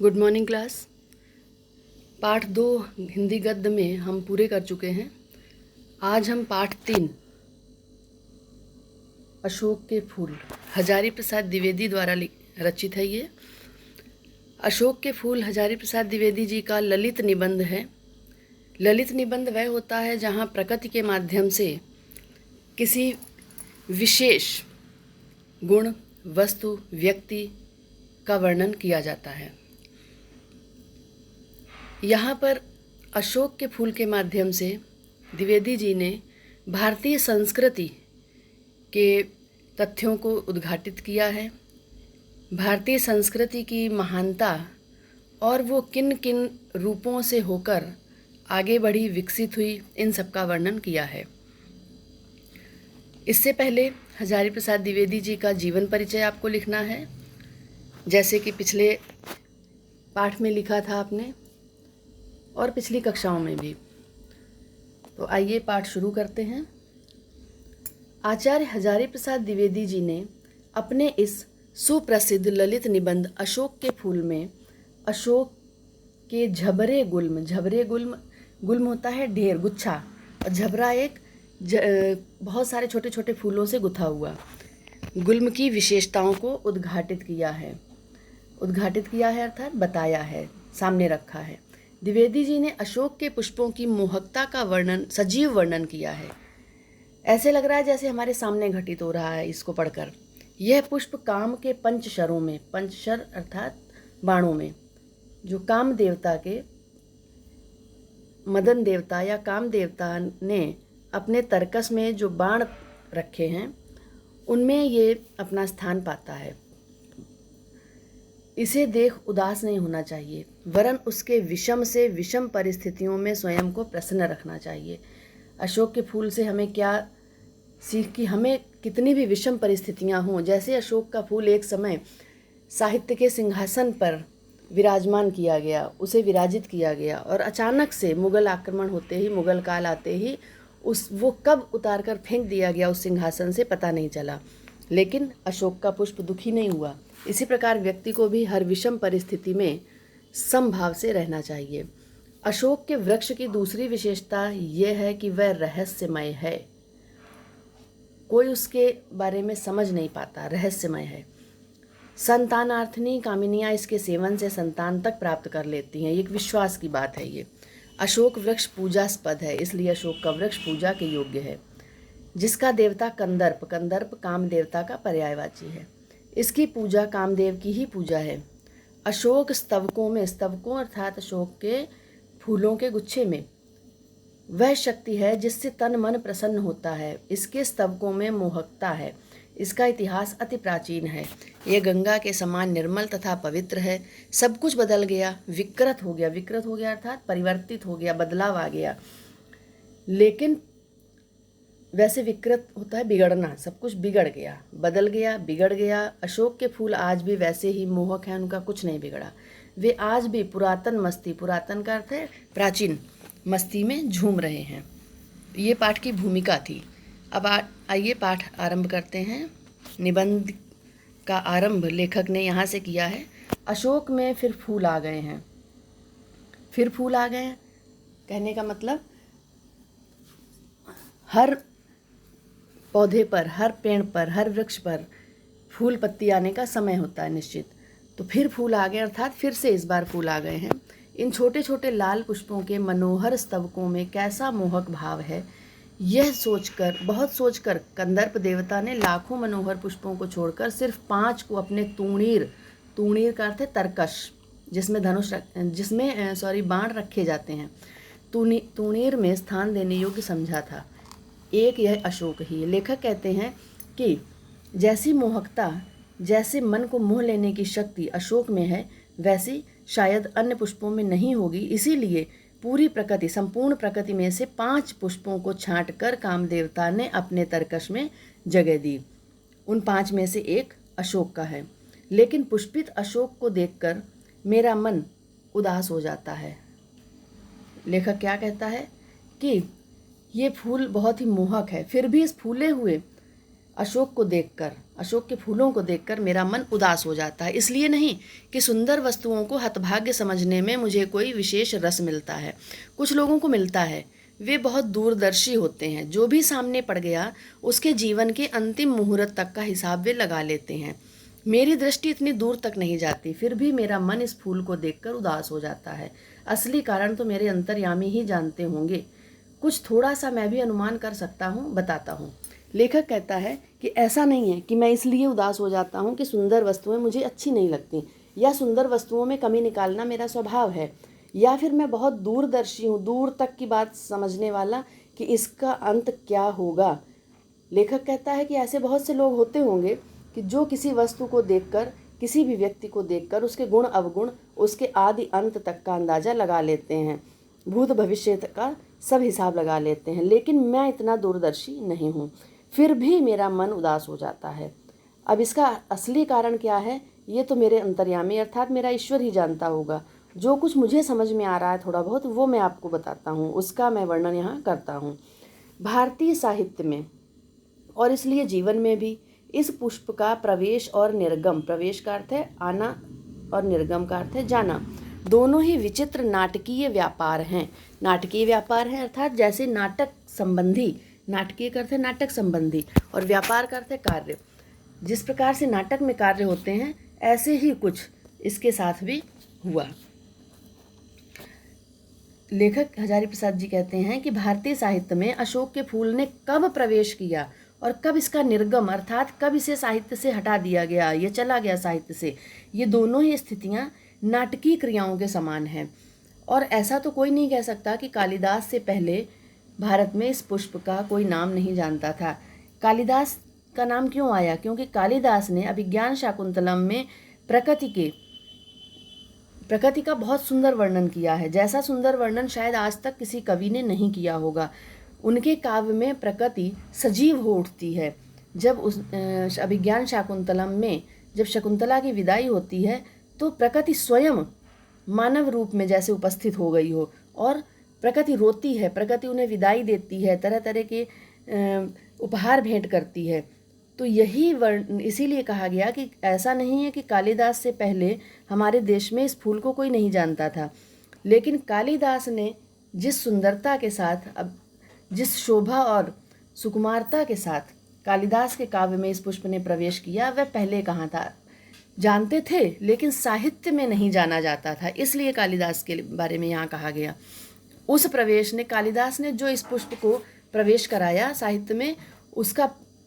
Good morning class. पाठ 2 हिंदी गद्य में हम पूरे कर चुके हैं। आज हम पाठ 3 अशोक के फूल, हजारी प्रसाद द्विवेदी द्वारा रचित है। ये अशोक के फूल हजारी प्रसाद द्विवेदी जी का ललित निबंध है। ललित निबंध वह होता है जहाँ प्रकृति के माध्यम से किसी विशेष गुण, वस्तु, व्यक्ति का वर्णन किया जाता है। यहाँ पर अशोक के फूल के माध्यम से द्विवेदी जी ने भारतीय संस्कृति के तथ्यों को उद्घाटित किया है। भारतीय संस्कृति की महानता और वो किन किन रूपों से होकर आगे बढ़ी, विकसित हुई, इन सब का वर्णन किया है। इससे पहले हजारी प्रसाद द्विवेदी जी का जीवन परिचय आपको लिखना है, जैसे कि पिछले पाठ में लिखा था आपने और पिछली कक्षाओं में भी। तो आइए पाठ शुरू करते हैं। आचार्य हजारी प्रसाद द्विवेदी जी ने अपने इस सुप्रसिद्ध ललित निबंध अशोक के फूल में अशोक के झबरे गुल्म होता है ढेर, गुच्छा, और झबरा एक बहुत सारे छोटे छोटे फूलों से गुथा हुआ गुल्म की विशेषताओं को उद्घाटित किया है अर्थात बताया है, सामने रखा है। द्विवेदी जी ने अशोक के पुष्पों की मोहकता का सजीव वर्णन किया है। ऐसे लग रहा है जैसे हमारे सामने घटित हो रहा है इसको पढ़कर। यह पुष्प काम के पंचशरों में, पंचशर अर्थात बाणों में, जो काम देवता के, मदन देवता या काम देवता ने अपने तरकस में जो बाण रखे हैं उनमें ये अपना स्थान पाता है। इसे देख उदास नहीं होना चाहिए, वरन उसके विषम से विषम परिस्थितियों में स्वयं को प्रसन्न रखना चाहिए। अशोक के फूल से हमें क्या सीख कि हमें कितनी भी विषम परिस्थितियां हों, जैसे अशोक का फूल एक समय साहित्य के सिंहासन पर विराजमान किया गया, उसे विराजित किया गया, और अचानक से मुगल आक्रमण होते ही, मुगल काल आते ही वो कब उतार कर फेंक दिया गया उस सिंहासन से पता नहीं चला। लेकिन अशोक का पुष्प दुखी नहीं हुआ। इसी प्रकार व्यक्ति को भी हर विषम परिस्थिति में समभाव से रहना चाहिए। अशोक के वृक्ष की दूसरी विशेषता यह है कि वह रहस्यमय है। कोई उसके बारे में समझ नहीं पाता, रहस्यमय है। संतानार्थिनी कामिनियाँ इसके सेवन से संतान तक प्राप्त कर लेती हैं। एक विश्वास की बात है ये। अशोक वृक्ष पूजास्पद है, इसलिए अशोक का वृक्ष पूजा के योग्य है। जिसका देवता कंदर्प काम देवता का पर्यायवाची है। इसकी पूजा कामदेव की ही पूजा है। अशोक स्तवकों अर्थात अशोक के फूलों के गुच्छे में वह शक्ति है जिससे तन मन प्रसन्न होता है। इसके स्तवकों में मोहकता है। इसका इतिहास अति प्राचीन है। यह गंगा के समान निर्मल तथा पवित्र है। सब कुछ बदल गया, विकृत हो गया अर्थात परिवर्तित हो गया, बदलाव आ गया। लेकिन वैसे विकृत होता है बिगड़ना, सब कुछ बिगड़ गया, बदल गया, बिगड़ गया। अशोक के फूल आज भी वैसे ही मोहक हैं, उनका कुछ नहीं बिगड़ा। वे आज भी पुरातन का अर्थ है प्राचीन, मस्ती में झूम रहे हैं। ये पाठ की भूमिका थी। अब आइए पाठ आरंभ करते हैं। निबंध का आरंभ लेखक ने यहाँ से किया है। अशोक में फिर फूल आ गए हैं। कहने का मतलब हर पौधे पर, हर पेड़ पर, हर वृक्ष पर फूल पत्ती आने का समय होता है निश्चित। तो फिर फूल आ गए अर्थात फिर से इस बार फूल आ गए हैं। इन छोटे छोटे लाल पुष्पों के मनोहर स्तवकों में कैसा मोहक भाव है, यह बहुत सोचकर कंदर्प देवता ने लाखों मनोहर पुष्पों को छोड़कर सिर्फ 5 को अपने तूणीर का अर्थ है तरकश, जिसमें बाण रखे जाते हैं, तूणीर में स्थान देने योग्य समझा था। एक यह अशोक ही। लेखक कहते हैं कि जैसी मोहकता, जैसे मन को मोह लेने की शक्ति अशोक में है, वैसी शायद अन्य पुष्पों में नहीं होगी। इसीलिए संपूर्ण प्रकृति में से 5 पुष्पों को छांट कर कामदेवता ने अपने तरकश में जगह दी। उन 5 में से एक अशोक का है। लेकिन पुष्पित अशोक को देखकर मेरा मन उदास हो जाता है। लेखक क्या कहता है कि ये फूल बहुत ही मोहक है, फिर भी इस फूले हुए अशोक को देखकर, अशोक के फूलों को देखकर मेरा मन उदास हो जाता है। इसलिए नहीं कि सुंदर वस्तुओं को हतभाग्य समझने में मुझे कोई विशेष रस मिलता है। कुछ लोगों को मिलता है, वे बहुत दूरदर्शी होते हैं। जो भी सामने पड़ गया उसके जीवन के अंतिम मुहूर्त तक का हिसाब वे लगा लेते हैं। मेरी दृष्टि इतनी दूर तक नहीं जाती, फिर भी मेरा मन इस फूल को देखकर उदास हो जाता है। असली कारण तो मेरे अंतर्यामी ही जानते होंगे। कुछ थोड़ा सा मैं भी अनुमान कर सकता हूँ, बताता हूँ। लेखक कहता है कि ऐसा नहीं है कि मैं इसलिए उदास हो जाता हूँ कि सुंदर वस्तुएं मुझे अच्छी नहीं लगती, या सुंदर वस्तुओं में कमी निकालना मेरा स्वभाव है, या फिर मैं बहुत दूरदर्शी हूँ, दूर तक की बात समझने वाला कि इसका अंत क्या होगा। लेखक कहता है कि ऐसे बहुत से लोग होते होंगे कि जो किसी वस्तु को देखकर, किसी भी व्यक्ति को देखकर उसके गुण अवगुण, उसके आदि अंत तक का अंदाजा लगा लेते हैं, भूत भविष्य का सब हिसाब लगा लेते हैं। लेकिन मैं इतना दूरदर्शी नहीं हूँ, फिर भी मेरा मन उदास हो जाता है। अब इसका असली कारण क्या है, ये तो मेरे अंतर्यामी अर्थात मेरा ईश्वर ही जानता होगा। जो कुछ मुझे समझ में आ रहा है थोड़ा बहुत, वो मैं आपको बताता हूँ, उसका मैं वर्णन यहाँ करता हूँ। भारतीय साहित्य में और इसलिए जीवन में भी इस पुष्प का प्रवेश और निर्गम, प्रवेश का अर्थ है आना और निर्गम का अर्थ है जाना, दोनों ही विचित्र नाटकीय व्यापार हैं। नाटकीय व्यापार है अर्थात जैसे नाटक संबंधी, नाटकीय का अर्थ है नाटक संबंधी, और व्यापार का अर्थ है कार्य। जिस प्रकार से नाटक में कार्य होते हैं, ऐसे ही कुछ इसके साथ भी हुआ। लेखक हजारी प्रसाद जी कहते हैं कि भारतीय साहित्य में अशोक के फूल ने कब प्रवेश किया और कब इसका निर्गम अर्थात कब इसे साहित्य से हटा दिया गया, ये चला गया साहित्य से, ये दोनों ही स्थितियां नाटकीय क्रियाओं के समान हैं। और ऐसा तो कोई नहीं कह सकता कि कालिदास से पहले भारत में इस पुष्प का कोई नाम नहीं जानता था। कालिदास का नाम क्यों आया? क्योंकि कालिदास ने अभिज्ञान शाकुंतलम में प्रकृति का बहुत सुंदर वर्णन किया है, जैसा सुंदर वर्णन शायद आज तक किसी कवि ने नहीं किया होगा। उनके काव्य में प्रकृति सजीव हो उठती है। जब उस अभिज्ञान शाकुंतलम में जब शकुंतला की विदाई होती है तो प्रकृति स्वयं मानव रूप में जैसे उपस्थित हो गई हो, और प्रकृति रोती है, प्रकृति उन्हें विदाई देती है, तरह तरह के उपहार भेंट करती है। तो यही इसीलिए कहा गया कि ऐसा नहीं है कि कालिदास से पहले हमारे देश में इस फूल को कोई नहीं जानता था, लेकिन कालिदास ने जिस सुंदरता के साथ, अब जिस शोभा और सुकुमारता के साथ कालिदास के काव्य में इस पुष्प ने प्रवेश किया, वह पहले कहाँ था? जानते थे लेकिन साहित्य में नहीं जाना जाता था, इसलिए कालिदास के बारे में यहाँ कहा गया। उस प्रवेश ने, कालिदास ने जो इस पुष्प को प्रवेश कराया साहित्य में, उसका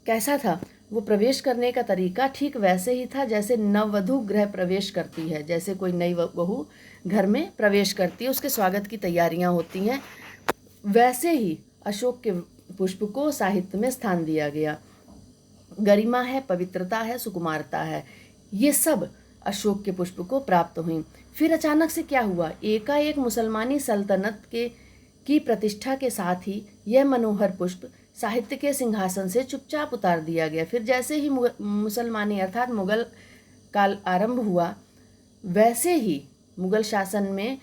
कैसा था? वो प्रवेश करने का तरीका ठीक वैसे ही था जैसे नववधु गृह प्रवेश करती है, जैसे कोई नई बहू घर में प्रवेश करती है, उसके स्वागत की तैयारियां होती हैं, वैसे ही अशोक के पुष्प को साहित्य में स्थान दिया गया। गरिमा है, पवित्रता है, सुकुमारता है, ये सब अशोक के पुष्प को प्राप्त हुई। फिर अचानक से क्या हुआ? एकाएक मुसलमानी सल्तनत की प्रतिष्ठा के साथ ही यह मनोहर पुष्प साहित्य के सिंहासन से चुपचाप उतार दिया गया। फिर जैसे ही मुसलमानी अर्थात मुगल काल आरंभ हुआ, वैसे ही मुगल शासन में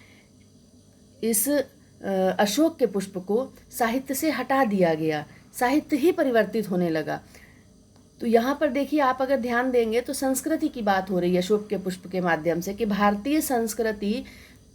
इस अशोक के पुष्प को साहित्य से हटा दिया गया, साहित्य ही परिवर्तित होने लगा। तो यहाँ पर देखिए, आप अगर ध्यान देंगे तो संस्कृति की बात हो रही है अशोक के पुष्प के माध्यम से, कि भारतीय संस्कृति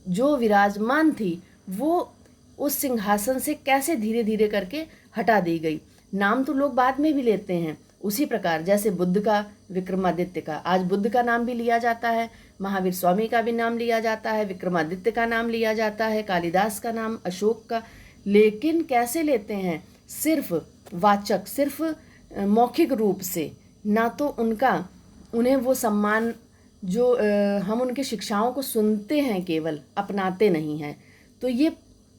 जो विराजमान थी वो उस सिंहासन से कैसे धीरे धीरे करके हटा दी गई। नाम तो लोग बाद में भी लेते हैं, उसी प्रकार जैसे बुद्ध का, विक्रमादित्य का, आज बुद्ध का नाम भी लिया जाता है, महावीर स्वामी का भी नाम लिया जाता है, विक्रमादित्य का नाम लिया जाता है, कालिदास का नाम, अशोक का। लेकिन कैसे लेते हैं? सिर्फ वाचक, सिर्फ मौखिक रूप से, ना तो उन्हें वो सम्मान जो हम उनकी शिक्षाओं को सुनते हैं केवल, अपनाते नहीं हैं। तो ये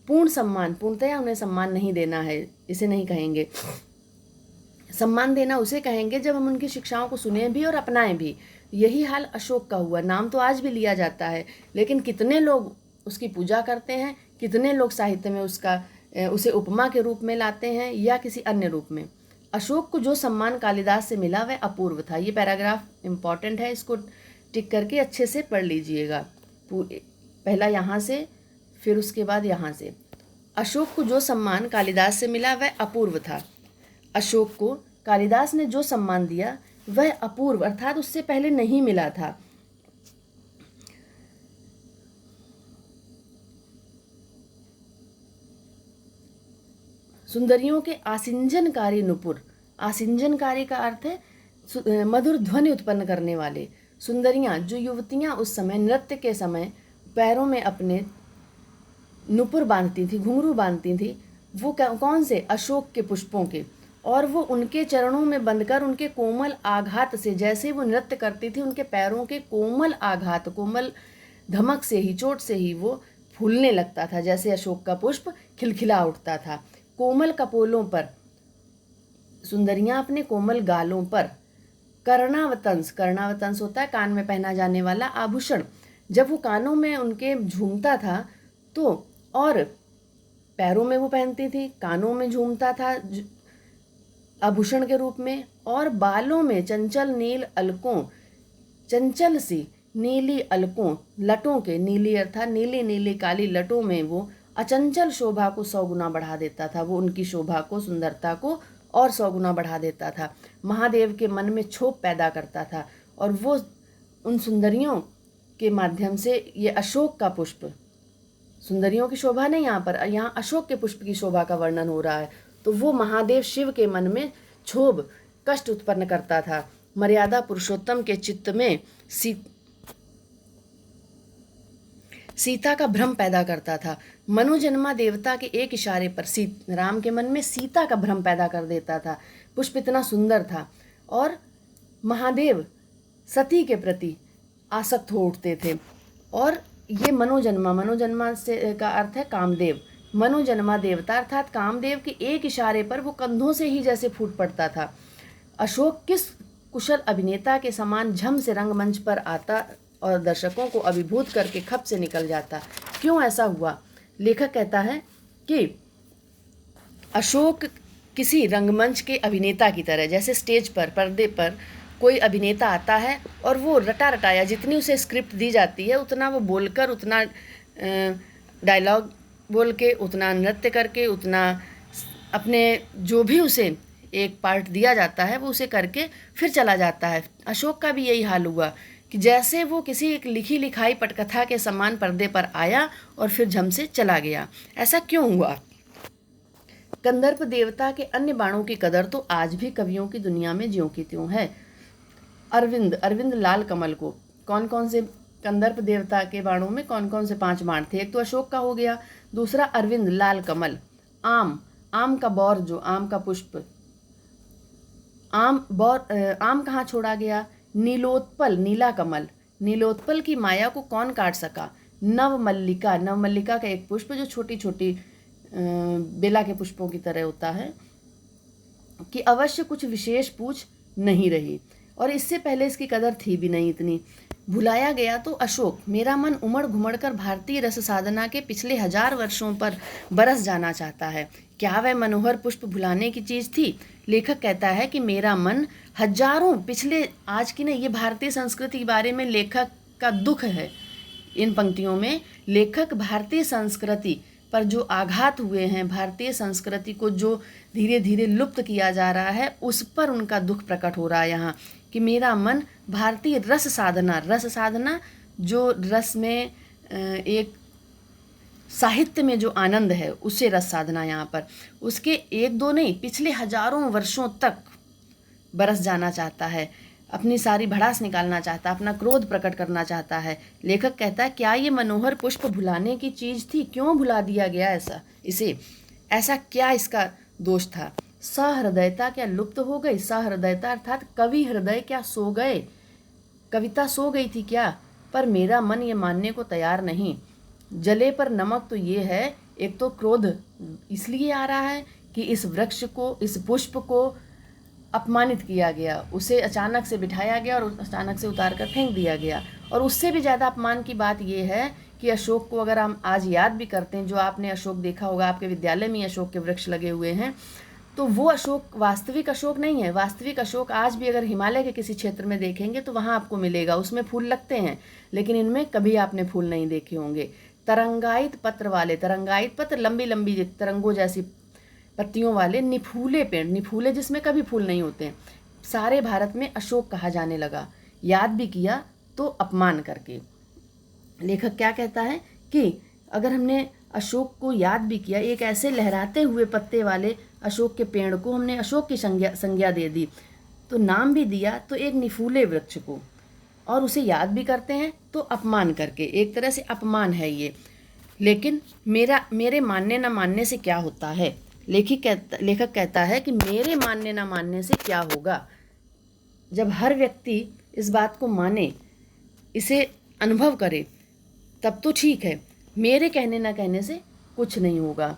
पूर्ण सम्मान, पूर्णतया उन्हें सम्मान नहीं देना है, इसे नहीं कहेंगे। सम्मान देना उसे कहेंगे जब हम उनकी शिक्षाओं को सुने भी और अपनाएं भी। यही हाल अशोक का हुआ। नाम तो आज भी लिया जाता है, लेकिन कितने लोग उसकी पूजा करते हैं, कितने लोग साहित्य में उसे उपमा के रूप में लाते हैं या किसी अन्य रूप में। अशोक को जो सम्मान कालिदास से मिला वह अपूर्व था। ये पैराग्राफ इम्पॉर्टेंट है, इसको टिक करके अच्छे से पढ़ लीजिएगा। पहला यहाँ से, फिर उसके बाद यहाँ से। अशोक को जो सम्मान कालिदास से मिला वह अपूर्व था। अशोक को कालिदास ने जो सम्मान दिया वह अपूर्व अर्थात उससे पहले नहीं मिला था। सुंदरियों के आसिंजनकारी नुपुर, आसिंजनकारी का अर्थ है मधुर ध्वनि उत्पन्न करने वाले। सुंदरियां, जो युवतियां उस समय नृत्य के समय पैरों में अपने नुपुर बांधती थी, घुंघरू बांधती थी, वो कौन से? अशोक के पुष्पों के, और वो उनके चरणों में बंधकर उनके कोमल आघात से, जैसे वो नृत्य करती थी उनके पैरों के कोमल आघात, कोमल धमक से ही, चोट से ही वो फूलने लगता था, जैसे अशोक का पुष्प खिलखिला उठता था। कोमल कपोलों पर सुंदरियां अपने कोमल गालों पर कर्णावतंस, कर्णावतंस होता है कान में पहना जाने वाला आभूषण, जब वो कानों में उनके झूमता था तो, और पैरों में वो पहनती थी, कानों में झूमता था आभूषण के रूप में, और बालों में चंचल नील अलकों, चंचल सी नीली अलकों, लटों के, नीली अर्थात नीली नीली काली लटों में वो अचंचल शोभा को 100 गुना बढ़ा देता था। वो उनकी शोभा को, सुंदरता को और 100 गुना बढ़ा देता था, महादेव के मन में क्षोभ पैदा करता था। और वो उन सुंदरियों के माध्यम से ये अशोक का पुष्प, सुंदरियों की शोभा नहीं यहाँ पर, यहाँ अशोक के पुष्प की शोभा का वर्णन हो रहा है, तो वो महादेव शिव के मन में क्षोभ, कष्ट उत्पन्न करता था। मर्यादा पुरुषोत्तम के चित्त में सीता का भ्रम पैदा करता था। मनुजन्मा देवता के एक इशारे पर राम के मन में सीता का भ्रम पैदा कर देता था। पुष्प इतना सुंदर था, और महादेव सती के प्रति आसक्त हो उठते थे। और ये मनोजन्मा से का अर्थ है कामदेव, मनोजन्मा देवता अर्थात कामदेव के एक इशारे पर वो कंधों से ही जैसे फूट पड़ता था। अशोक किस कुशल अभिनेता के समान झम से रंगमंच पर आता और दर्शकों को अभिभूत करके खप से निकल जाता। क्यों ऐसा हुआ? लेखक कहता है कि अशोक किसी रंगमंच के अभिनेता की तरह, जैसे स्टेज पर, पर्दे पर कोई अभिनेता आता है और वो रटा रटाया, जितनी उसे स्क्रिप्ट दी जाती है उतना वो बोलकर, उतना डायलॉग बोल के, उतना नृत्य करके, उतना अपने जो भी उसे एक पार्ट दिया जाता है वो उसे करके फिर चला जाता है। अशोक का भी यही हाल हुआ कि जैसे वो किसी एक लिखी लिखाई पटकथा के समान पर्दे पर आया और फिर झम से चला गया। ऐसा क्यों हुआ? कंदर्प देवता के अन्य बाणों की कदर तो आज भी कवियों की दुनिया में ज्यों की त्यों है। अरविंद लाल कमल को, कौन कौन से कंदर्प देवता के बाणों में कौन कौन से 5 बाण थे? एक तो अशोक का हो गया, दूसरा अरविंद लाल कमल, आम का बौर, जो आम का पुष्प, आम कहाँ छोड़ा गया? नीलोत्पल, नीला कमल, नीलोत्पल की माया को कौन काट सका? नवमल्लिका का एक पुष्प जो छोटी छोटी बेला के पुष्पों की तरह होता है, कि अवश्य कुछ विशेष पूछ नहीं रही, और इससे पहले इसकी कदर थी भी नहीं इतनी। भुलाया गया तो अशोक, मेरा मन उमड़ घुमड़ कर भारतीय रस साधना के पिछले 1000 वर्षों पर बरस जाना चाहता है। क्या वह मनोहर पुष्प भुलाने की चीज़ थी? लेखक कहता है कि मेरा मन हजारों, पिछले, आज की नहीं, ये भारतीय संस्कृति के बारे में लेखक का दुख है। इन पंक्तियों में लेखक भारतीय संस्कृति पर जो आघात हुए हैं, भारतीय संस्कृति को जो धीरे धीरे लुप्त किया जा रहा है, उस पर उनका दुख प्रकट हो रहा है यहाँ, कि मेरा मन भारतीय रस साधना जो रस में एक साहित्य में जो आनंद है, उसे रस साधना यहाँ पर, उसके 1-2 नहीं, पिछले हजारों वर्षों तक बरस जाना चाहता है, अपनी सारी भड़ास निकालना चाहता है, अपना क्रोध प्रकट करना चाहता है। लेखक कहता है क्या ये मनोहर पुष्प भुलाने की चीज़ थी? क्यों भुला दिया गया इसे? ऐसा क्या इसका दोष था? सहृदयता क्या लुप्त हो गई? सहृदयता अर्थात कवि हृदय क्या सो गए? कविता सो गई थी क्या? पर मेरा मन ये मानने को तैयार नहीं। जले पर नमक तो ये है, एक तो क्रोध इसलिए आ रहा है कि इस वृक्ष को, इस पुष्प को अपमानित किया गया, उसे अचानक से बिठाया गया और अचानक से उतार कर फेंक दिया गया। और उससे भी ज़्यादा अपमान की बात यह है कि अशोक को अगर हम आज याद भी करते हैं, जो आपने अशोक देखा होगा, आपके विद्यालय में अशोक के वृक्ष लगे हुए हैं, तो वो अशोक वास्तविक अशोक नहीं है। वास्तविक अशोक आज भी अगर हिमालय के किसी क्षेत्र में देखेंगे तो वहाँ आपको मिलेगा, उसमें फूल लगते हैं, लेकिन इनमें कभी आपने फूल नहीं देखे होंगे। तरंगायित पत्र वाले, तरंगायित पत्र, लंबी लंबी तरंगों जैसी पत्तियों वाले निफूले पेड़, निफूले जिसमें कभी फूल नहीं होते हैं, सारे भारत में अशोक कहा जाने लगा। याद भी किया तो अपमान करके। लेखक क्या कहता है कि अगर हमने अशोक को याद भी किया, एक ऐसे लहराते हुए पत्ते वाले अशोक के पेड़ को हमने अशोक की संज्ञा दे दी, तो नाम भी दिया तो एक निफूले वृक्ष को, और उसे याद भी करते हैं तो अपमान करके, एक तरह से अपमान है ये। लेकिन मेरे मानने न मानने से क्या होता है? लेखक कहता है कि मेरे मानने न मानने से क्या होगा। जब हर व्यक्ति इस बात को माने, इसे अनुभव करे, तब तो ठीक है, मेरे कहने न कहने से कुछ नहीं होगा।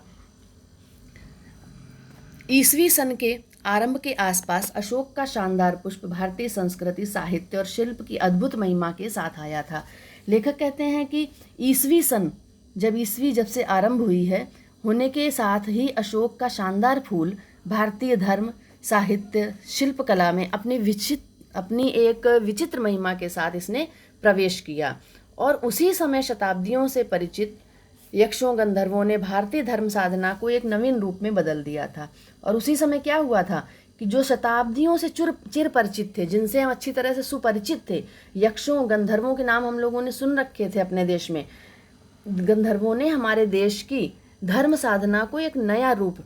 ईसवी सन के आरंभ के आसपास अशोक का शानदार पुष्प भारतीय संस्कृति, साहित्य और शिल्प की अद्भुत महिमा के साथ आया था। लेखक कहते हैं कि ईसवी सन, जब से आरंभ हुई है, होने के साथ ही अशोक का शानदार फूल भारतीय धर्म, साहित्य, शिल्पकला में अपनी एक विचित्र महिमा के साथ इसने प्रवेश किया। और उसी समय शताब्दियों से परिचित यक्षों, गंधर्वों ने भारतीय धर्म साधना को एक नवीन रूप में बदल दिया था। और उसी समय क्या हुआ था कि जो शताब्दियों से चिर परिचित थे, जिनसे हम अच्छी तरह से सुपरिचित थे, यक्षों, गंधर्वों के नाम हम लोगों ने सुन रखे थे अपने देश में, गंधर्वों ने हमारे देश की धर्म साधना को एक नया रूप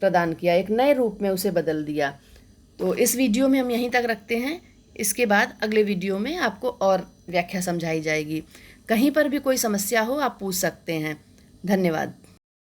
प्रदान किया, एक नए रूप में उसे बदल दिया। तो इस वीडियो में हम यहीं तक रखते हैं। इसके बाद अगले वीडियो में आपको और व्याख्या समझाई जाएगी। कहीं पर भी कोई समस्या हो आप पूछ सकते हैं। धन्यवाद।